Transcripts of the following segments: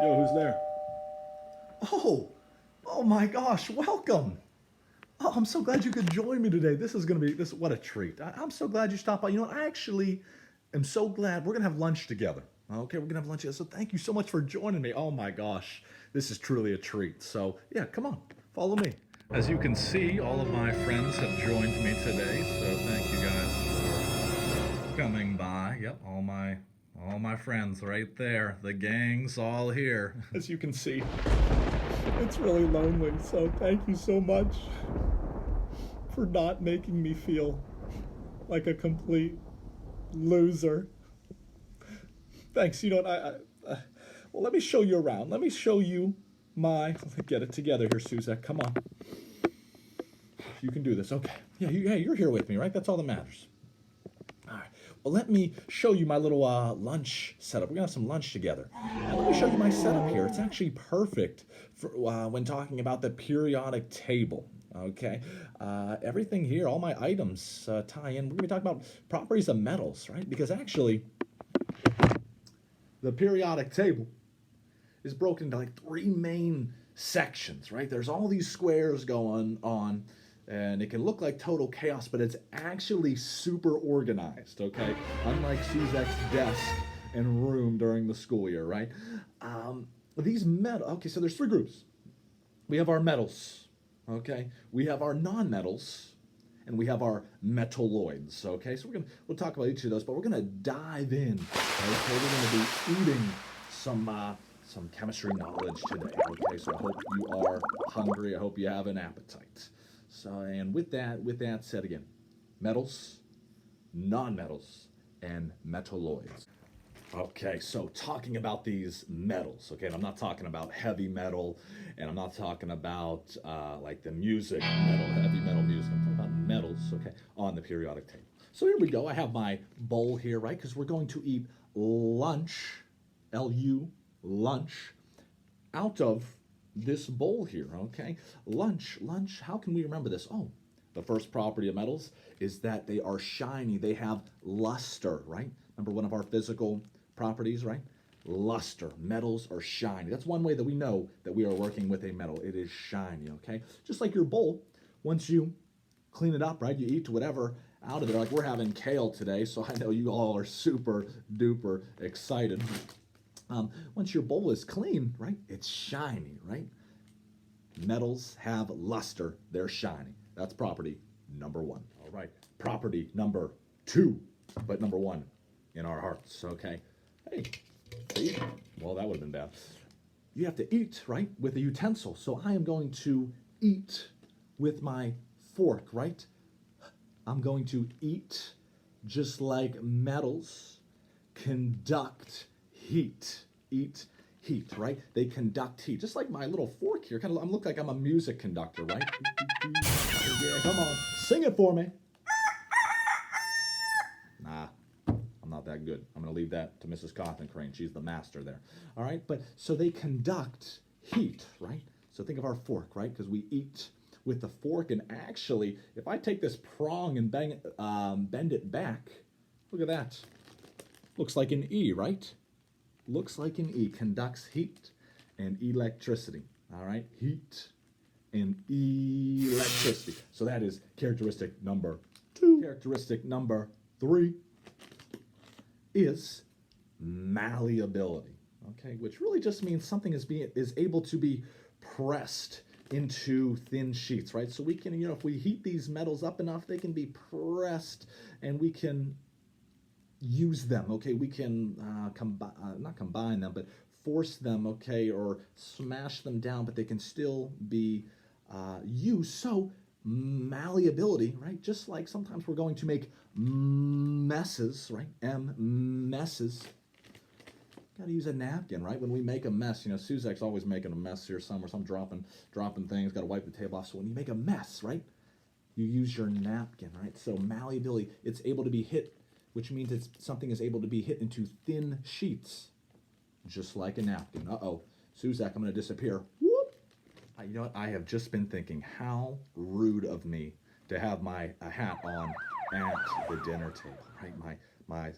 Yo, who's there? Oh, oh my gosh, welcome. Oh, I'm so glad you could join me today. This is going to be this what a treat. I'm so glad you stopped by. You know what? I actually am so glad we're going to have lunch together. Okay, we're going to have lunch together. So thank you so much for joining me. Oh my gosh, this is truly a treat. So, yeah, come on. Follow me. As you can see, all of my friends have joined me today. So, thank you guys for coming by. Yep, all my friends right there. The gang's all here. As you can see, it's really lonely, so thank you so much for not making me feel like a complete loser. Thanks. You know what? Well, let me show you around. Let me show you my. Get it together here, Suszek. Come on. You can do this. Okay. Yeah, you're here with me, right? That's all that matters. All right. Well, let me show you my little lunch setup. We're gonna have some lunch together. And let me show you my setup here. It's actually perfect for when talking about the periodic table. Okay. Everything here, all my items tie in. We're gonna be talking about properties of metals, right? Because actually, the periodic table is broken into like three main sections, right? There's all these squares going on, and it can look like total chaos, but it's actually super organized, okay? Unlike Suszek's desk and room during the school year, right? These metal, okay, so there's three groups. We have our metals, okay? We have our non-metals, and we have our metalloids, okay? So we'll talk about each of those, but we're gonna dive in, okay? We're gonna be eating some chemistry knowledge today, okay? So I hope you are hungry. I hope you have an appetite. So, and with that said again, metals, non-metals, and metalloids. Okay, so talking about these metals, okay, and I'm not talking about heavy metal, and I'm not talking about like the music metal, heavy metal music. I'm talking about metals, okay, on the periodic table. So here we go. I have my bowl here, right? Because we're going to eat lunch, L-U, lunch, out of this bowl here, okay? Lunch, how can we remember this? Oh, the first property of metals is that they are shiny. They have luster, right? Remember one of our physical properties, right? Luster. Metals are shiny. That's one way that we know that we are working with a metal. It is shiny, okay? Just like your bowl, once you clean it up, right? You eat whatever out of it. Like we're having kale today, so I know you all are super duper excited. Once your bowl is clean, right? It's shiny, right? Metals have luster. They're shiny. That's property number one. All right. Property number two, but number one in our hearts, okay? Hey, eat. Well, that would have been bad. You have to eat, right, with a utensil. So I am going to eat with my fork, right? I'm going to eat just like metals conduct heat. Eat heat, right? They conduct heat. Just like my little fork here. Kind of, I look like I'm a music conductor, right? Yeah, come on, sing it for me. Nah, I'm not that good. I'm gonna leave that to Mrs. Cawthon Crane. She's the master there. All right, but so they conduct heat, right? So think of our fork, right? Because we eat with the fork, and actually, if I take this prong and bend it back, look at that. Looks like an E, right? Looks like an E. Conducts heat and electricity. All right, heat and electricity. So that is characteristic number two. Characteristic number three is malleability. Okay, which really just means something is able to be pressed into thin sheets, right? So we can, if we heat these metals up enough, they can be pressed, and we can use them, okay? We can not combine them, but force them, okay, or smash them down, but they can still be used. So malleability, right? Just like sometimes we're going to make messes, right? Messes. Got to use a napkin, right? When we make a mess, Suszek's always making a mess here somewhere. So I'm dropping things. Got to wipe the table off. So when you make a mess, right? You use your napkin, right? So malleability, it's able to be hit, which means something is able to be hit into thin sheets, just like a napkin. Uh-oh, Suszek, I'm going to disappear. Whoop! You know what? I have just been thinking, how rude of me to have a hat on at the dinner table, right? My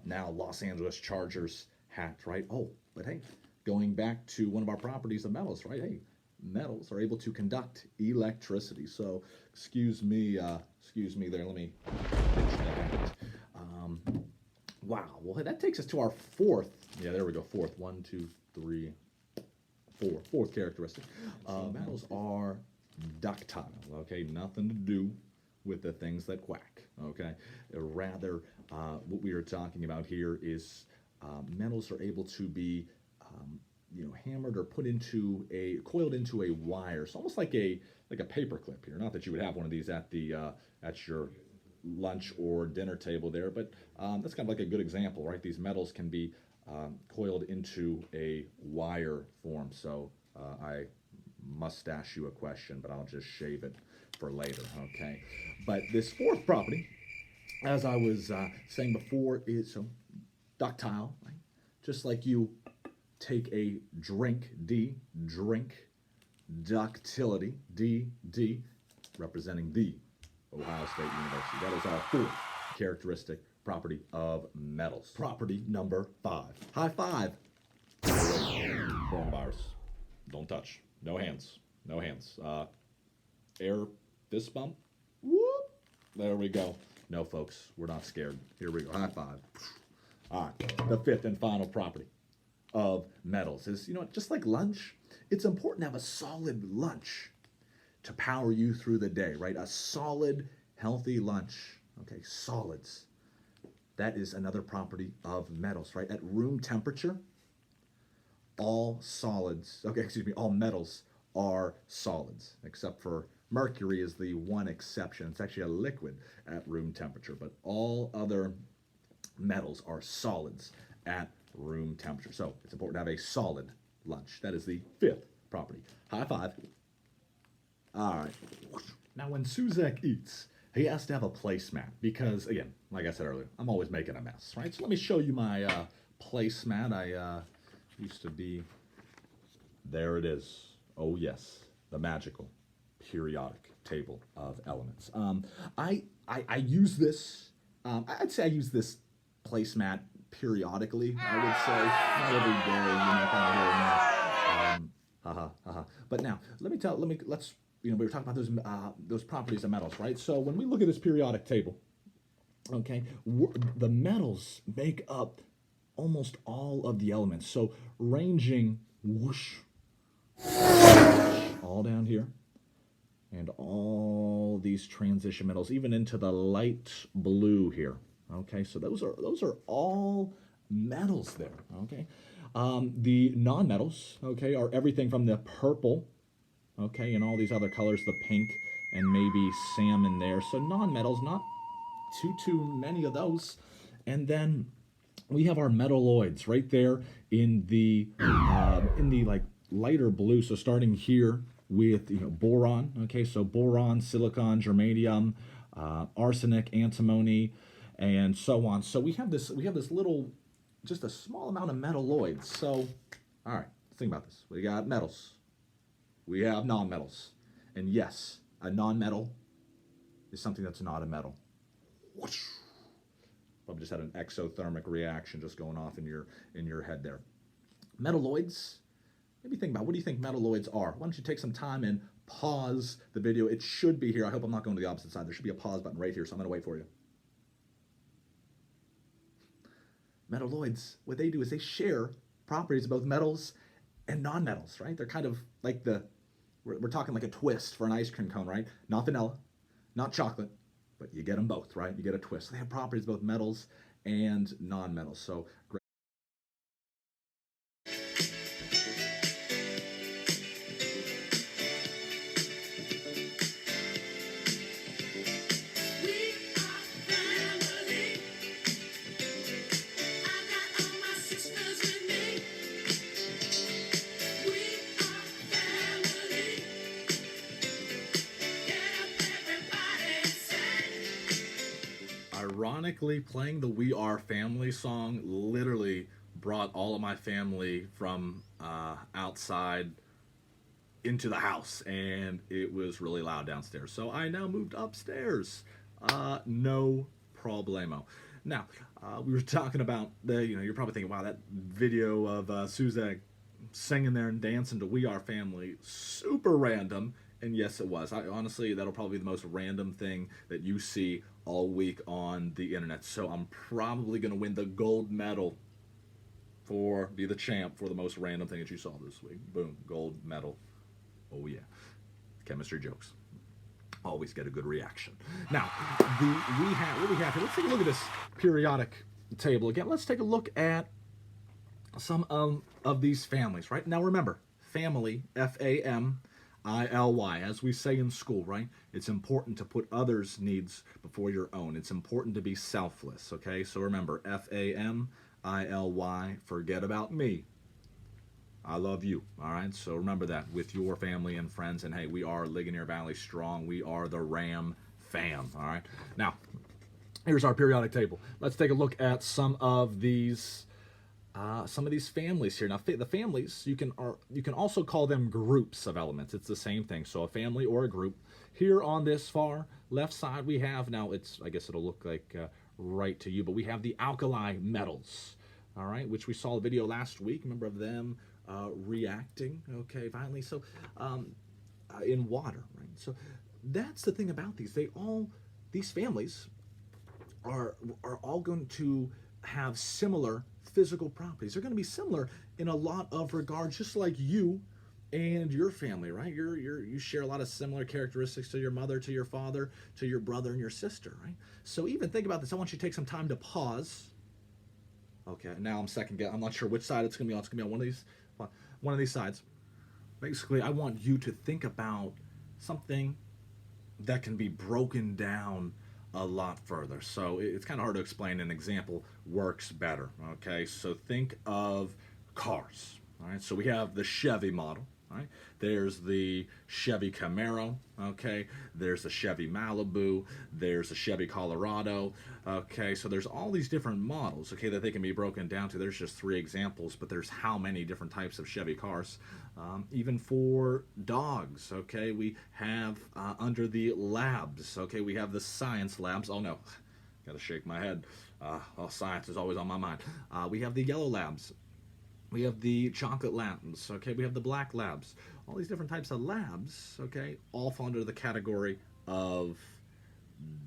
now Los Angeles Chargers hat, right? Oh, but hey, going back to one of our properties of metals, right? Hey, metals are able to conduct electricity. So, excuse me there. Let me finish that. Wow. Well, that takes us to our fourth. Yeah, there we go. Fourth. One, two, three, four. Fourth characteristic. Metals are ductile. Okay, nothing to do with the things that quack. Okay, rather, what we are talking about here is metals are able to be, hammered or coiled into a wire. It's almost like a paper clip here. Not that you would have one of these at the at your lunch or dinner table there, but that's kind of like a good example, right? These metals can be coiled into a wire form. So I must ask you a question, but I'll just shave it for later, okay? But this fourth property, as I was saying before, is so ductile, right? Just like you take a drink, drink, ductility, D, representing the Ohio State University. That is our fourth characteristic property of metals. Property number 5. High five. Coronavirus. Don't touch. No hands. No hands. Air fist bump. Whoop. There we go. No, folks, we're not scared. Here we go. High five. All right. The fifth and final property of metals is, just like lunch, it's important to have a solid lunch to power you through the day, right? A solid, healthy lunch. Okay, solids. That is another property of metals, right? At room temperature, all metals are solids, except for mercury is the one exception. It's actually a liquid at room temperature, but all other metals are solids at room temperature. So it's important to have a solid lunch. That is the fifth property. High five. All right. Now, when Suszek eats, he has to have a placemat because, again, like I said earlier, I'm always making a mess, right? So let me show you my placemat. I used to be. There it is. Oh yes, the magical periodic table of elements. I use this. I'd say I use this placemat periodically. I would say not every day. Kind of here and there. But now let's. We were talking about those properties of metals, right? So when we look at this periodic table, okay, the metals make up almost all of the elements. So ranging whoosh, all down here, and all these transition metals, even into the light blue here. Okay, so those are all metals there. Okay, the non-metals, okay, are everything from the purple, okay, and all these other colors, the pink and maybe salmon there. So non-metals, not too many of those. And then we have our metalloids right there in the like lighter blue. So starting here with boron, okay, so boron, silicon, germanium, arsenic, antimony, and so on. So we have this little, just a small amount of metalloids. So all right, let's think about this. We got metals. We have non-metals. And yes, a non-metal is something that's not a metal. Probably just had an exothermic reaction just going off in your head there. Metalloids, maybe think about, what do you think metalloids are? Why don't you take some time and pause the video. It should be here. I hope I'm not going to the opposite side. There should be a pause button right here, so I'm going to wait for you. Metalloids, what they do is they share properties of both metals and non-metals, right? They're kind of like we're talking like a twist for an ice cream cone, right? Not vanilla, not chocolate, but you get them both, right? You get a twist. They have properties of both metals and non-metals. So great. Ironically, playing the We Are Family song literally brought all of my family from outside into the house, and it was really loud downstairs. So I now moved upstairs. No problemo. Now, we were talking about you're probably thinking, wow, that video of Suszek singing there and dancing to We Are Family. Super random. And yes, it was. Honestly, that'll probably be the most random thing that you see all week on the internet. So I'm probably going to win the gold medal for, be the champ for the most random thing that you saw this week. Boom, gold medal. Oh yeah. Chemistry jokes. Always get a good reaction. Now, what we have here, let's take a look at this periodic table again. Let's take a look at some of these families, right? Now remember, family, Family, as we say in school, right? It's important to put others' needs before your own. It's important to be selfless, okay? So remember, Family, forget about me. I love you, all right? So remember that with your family and friends. And hey, we are Ligonier Valley Strong. We are the Ram fam, all right? Now, here's our periodic table. Let's take a look at some of these families here. Now, the families, you can also call them groups of elements. It's the same thing. So a family or a group. Here on this far left side, we have, now I guess it'll look like right to you, but we have the alkali metals, all right, which we saw a video last week. Remember of them reacting, okay, violently. So in water, right? So that's the thing about these. These families are all going to have similar physical properties. They're going to be similar in a lot of regards, just like you and your family, right? You share a lot of similar characteristics to your mother, to your father, to your brother and your sister, right? So even think about this. I want you to take some time to pause. Okay, now I'm not sure which side it's going to be on. It's going to be on one of these sides. Basically, I want you to think about something that can be broken down a lot further. So it's kind of hard to explain. An example works better. Okay, so think of cars. All right, so we have the Chevy model. Right? There's the Chevy Camaro, okay? There's the Chevy Malibu, there's the Chevy Colorado, okay? So there's all these different models, okay, that they can be broken down to. There's just 3 examples, but there's how many different types of Chevy cars. Even for dogs, okay, we have under the labs, okay, we have the science labs. Oh no, gotta shake my head. Science is always on my mind. We have the yellow labs. We have the chocolate labs, okay? We have the black labs. All these different types of labs, okay, all fall under the category of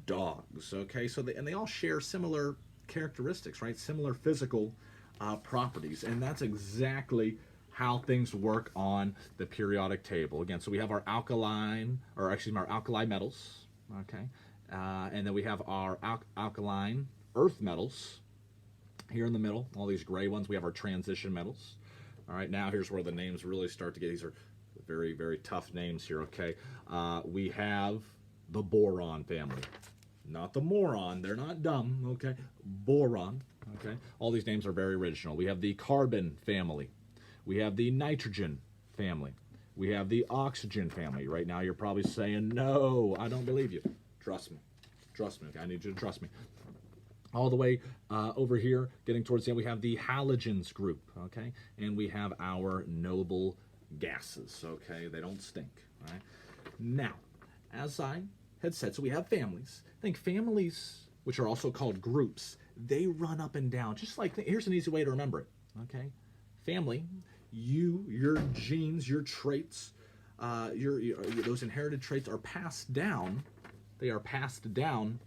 dogs, okay? So they all share similar characteristics, right? Similar physical properties, and that's exactly how things work on the periodic table. Again, so we have our alkali metals, okay? And then we have our alkaline earth metals. Here in the middle, all these gray ones, we have our transition metals. All right, now here's where the names really start to get, these are very, very tough names here, okay? We have the boron family. Not the moron, they're not dumb, okay? Boron, okay? All these names are very original. We have the carbon family. We have the nitrogen family. We have the oxygen family. Right now you're probably saying, no, I don't believe you. Trust me. Trust me, okay? I need you to trust me. All the way over here, getting towards the end, we have the halogens group, okay? And we have our noble gases, okay? They don't stink, all right? Now, as I had said, so we have families. Think families, which are also called groups, they run up and down. Just like, here's an easy way to remember it, okay? Family, your genes, your traits, those inherited traits are passed down. They are passed down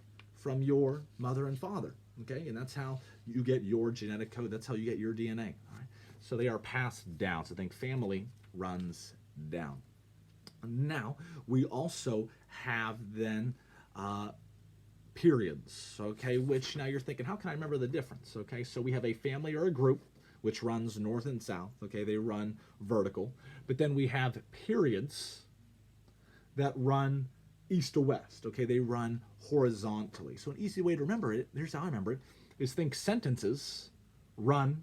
from your mother and father, okay? And that's how you get your genetic code. That's how you get your DNA, all right? So they are passed down. So think family runs down. Now, we also have then periods, okay? Which now you're thinking, how can I remember the difference, okay? So we have a family or a group which runs north and south, okay? They run vertical. But then we have periods that run east to west, okay? They run horizontally. So an easy way to remember it, here's how I remember it, is think sentences run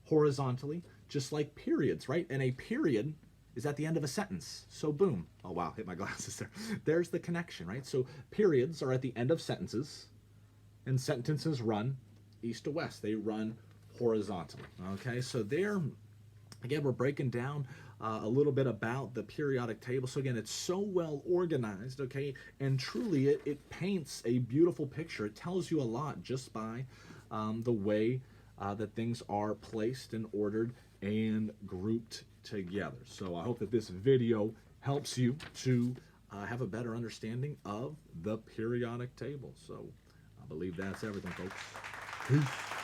horizontally, just like periods, right? And a period is at the end of a sentence. So boom. Oh wow, hit my glasses there. There's the connection, right? So periods are at the end of sentences, and sentences run east to west. They run horizontally, okay? So there, again, we're breaking down a little bit about the periodic table. So again, it's so well organized, okay? And truly, it paints a beautiful picture. It tells you a lot just by the way that things are placed and ordered and grouped together. So I hope that this video helps you to have a better understanding of the periodic table. So I believe that's everything, folks. Peace.